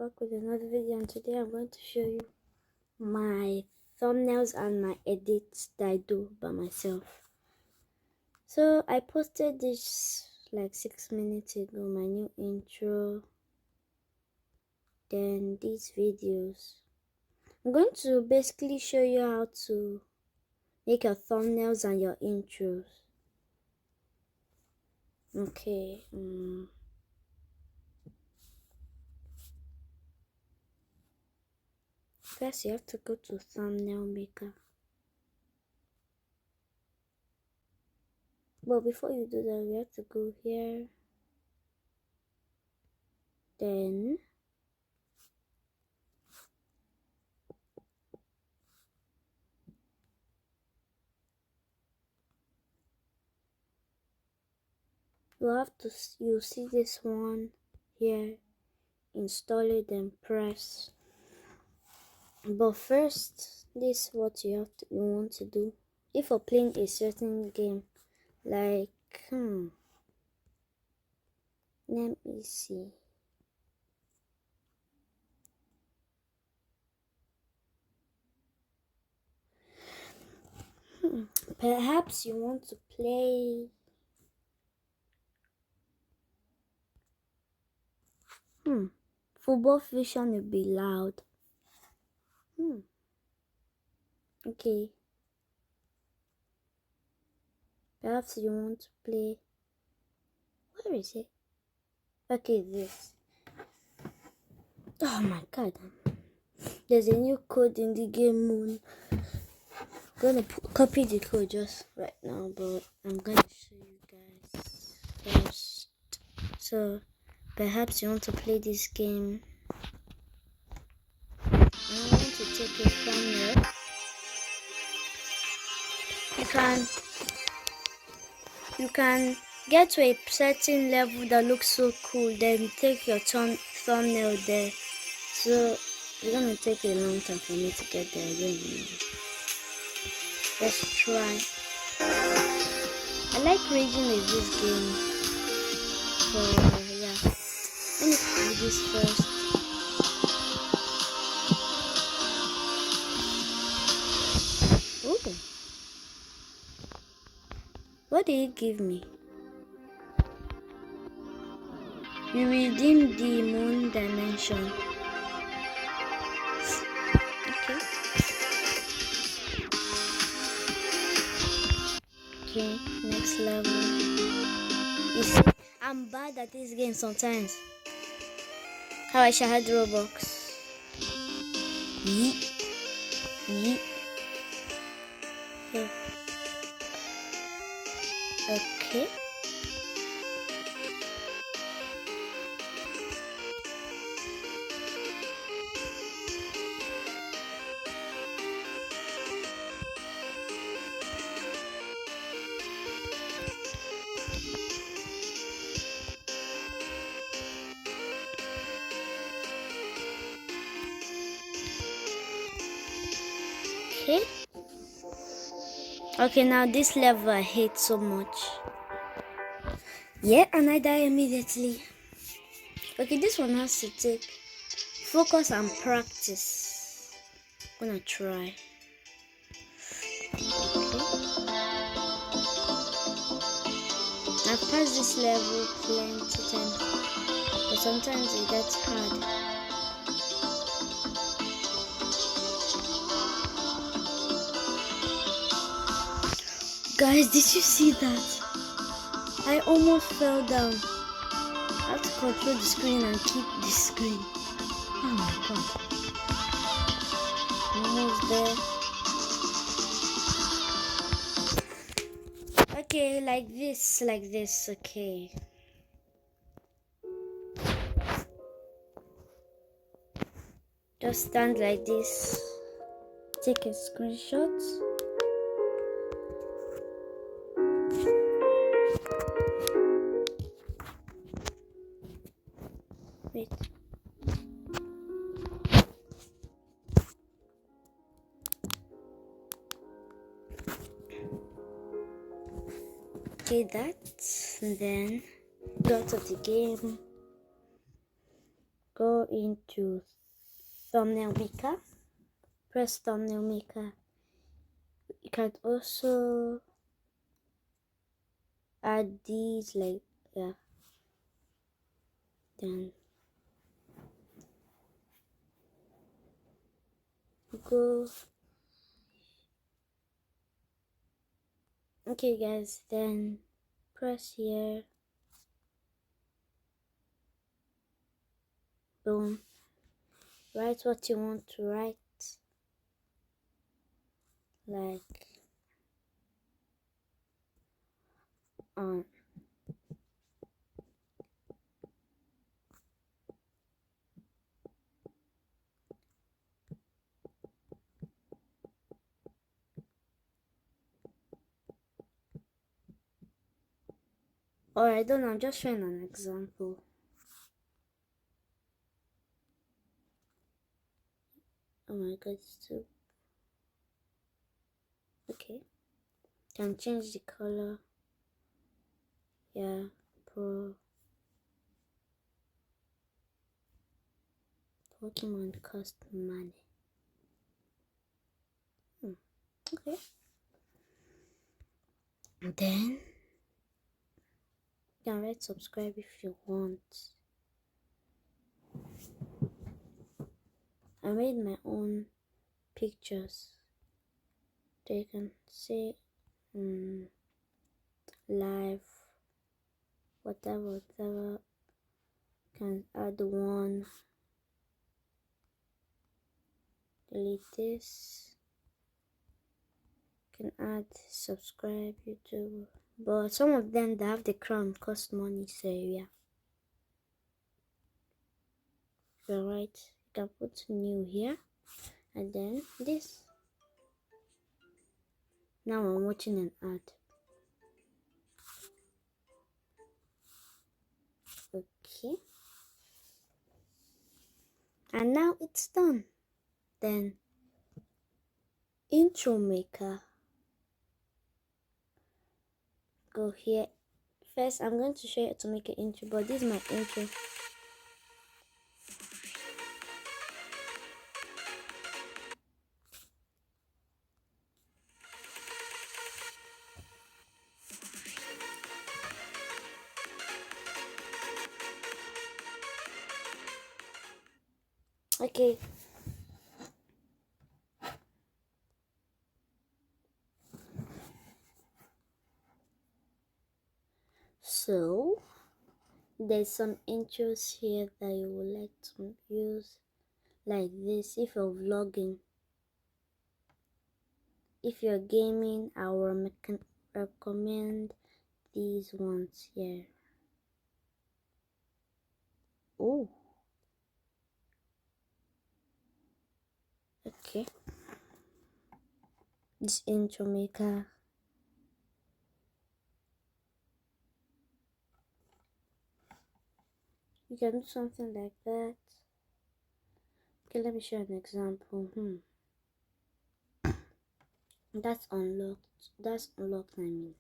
back with another video, and today I'm going to show you my thumbnails and my edits that I do by myself. So I posted this like 6 minutes ago, my new intro, then these videos. I'm going to basically show you how to make your thumbnails and your intros. Okay. First, you have to go to Thumbnail Maker. But before you do that, we have to go here. Then you'll see this one here. Install it, then press. But first, this is what you want to do. If you're playing a certain game, like let me see. Perhaps you want to play Football Vision will be loud. Okay. Perhaps you want to play. Where is it? Okay, this. Oh my god. There's a new code in the game Moon. I'm gonna copy the code just right now, but I'm gonna show you guys first. So perhaps you want to play this game. I want to take a thumbnail. You can get to a certain level that looks so cool, then take your thumbnail there. So it's gonna take a long time for me to get there again. Let's try. I like raging with this game. So yeah, let me do this first. Ooh. What did it give me? You redeem the moon dimension. Okay, next level. You see, I'm bad at this game sometimes. How I shall have Robux. Yeet. Yeah. Okay. Okay, now this level I hate so much. Yeah, and I die immediately. Okay, this one has to take focus and practice. I'm gonna try. Okay. I've passed this level plenty times, but sometimes it gets hard. Guys, did you see that? I almost fell down. I have to control the screen and keep the screen. Oh my god. Almost there. Okay, like this, okay. Just stand like this. Take a screenshot. Wait. Okay, that, and then go out of the game, go into thumbnail maker. Press thumbnail maker. You can also add these, like, yeah. Then go. Okay guys, then press here. Boom. Write what you want to write, like or I don't know, I'm just showing an example. Oh my god, it's too okay. Can change the color. Yeah, Pokemon cost money. Okay. And then you can write subscribe if you want. I made my own pictures. So you can say live, whatever. Can add one. Delete this. Can add subscribe YouTube. But some of them that have the crown cost money, so yeah. Alright, you can put new here, and then this. Now I'm watching an ad. Okay. And now it's done. Then intro maker. Go here. First, I'm going to show you how to make an intro, but this is my intro. Okay. So there's some intros here that you would like to use, like this. If you're vlogging, if you're gaming, I will recommend these ones here. Oh, okay. This intro maker. You can do something like that. Okay, let me show an example. That's unlocked. That's unlocked, I mean.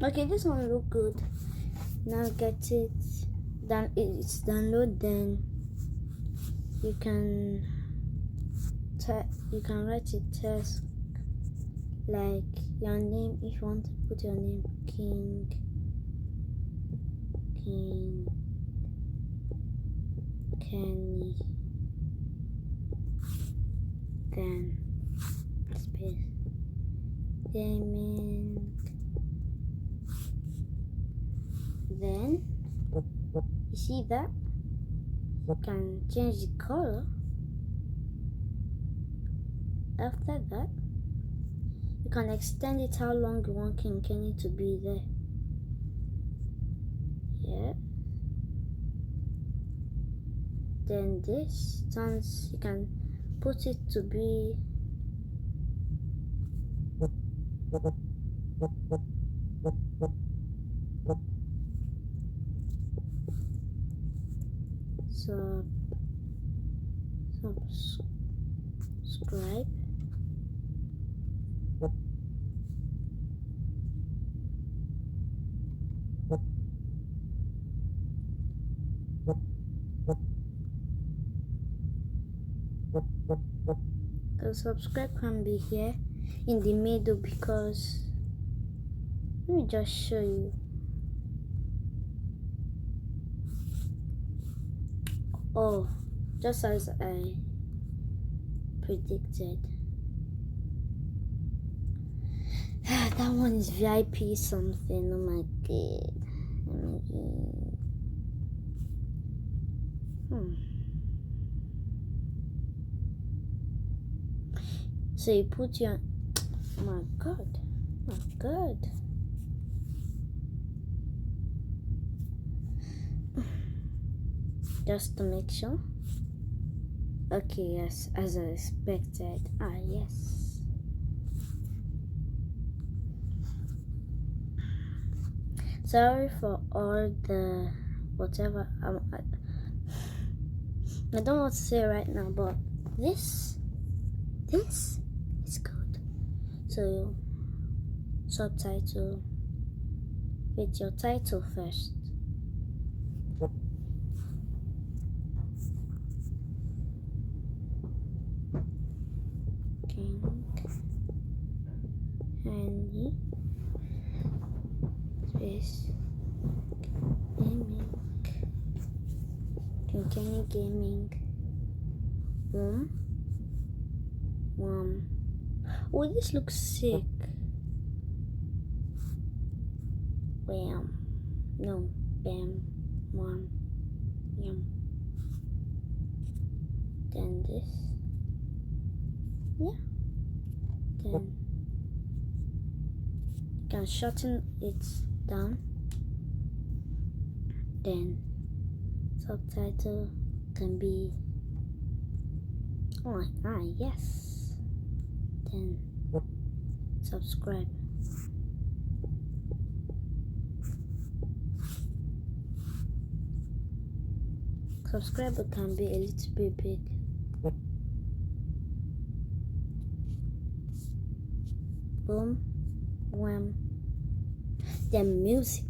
Okay, this one look good. Now get it. Then it's download. Then you can write a text like your name. If you want to put your name, King Kenny, then space gaming. Then you see that you can change the color. After that, you can extend it how long you want King Kenny to be there. Yeah. Then this turns, you can put it to be subscribe. The subscribe can be here in the middle, because let me just show you. Oh, just as I predicted. That one is VIP something. Oh my god. So you put your, oh my god, just to make sure. Okay, yes, as I expected. Yes. Sorry for all the whatever. I don't want to say right now, but this is good. So subtitle with your title first. King Henry space gaming. King Kenny Gaming. Oh, this looks sick. Bam. No. Bam. Yum. Then this. Yeah. Then you can shorten it down. Then subtitle can be yes. Then subscribe. Subscriber can be a little bit big. Boom, wham. Then music.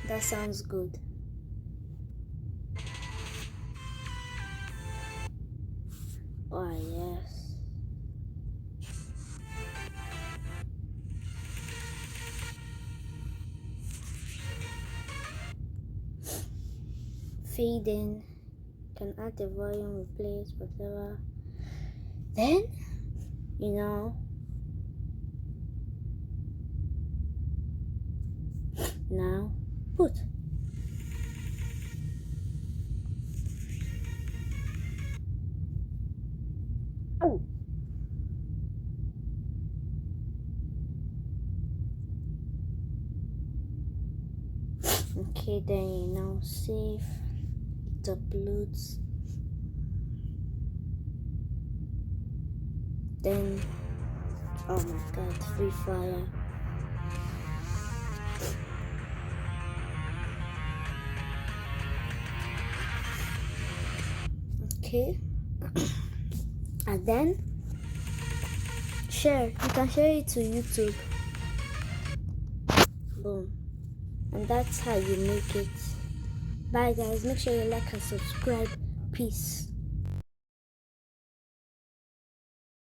That sounds good. Oh yes. Fade in. Can add the volume, replace, whatever. Then, now put. Oh. Okay, then you now save. It uploads. Then, oh my god, Free Fire. Okay. And then share. You can share it to YouTube. Boom. And that's how you make it. Bye guys. Make sure you like and subscribe. Peace.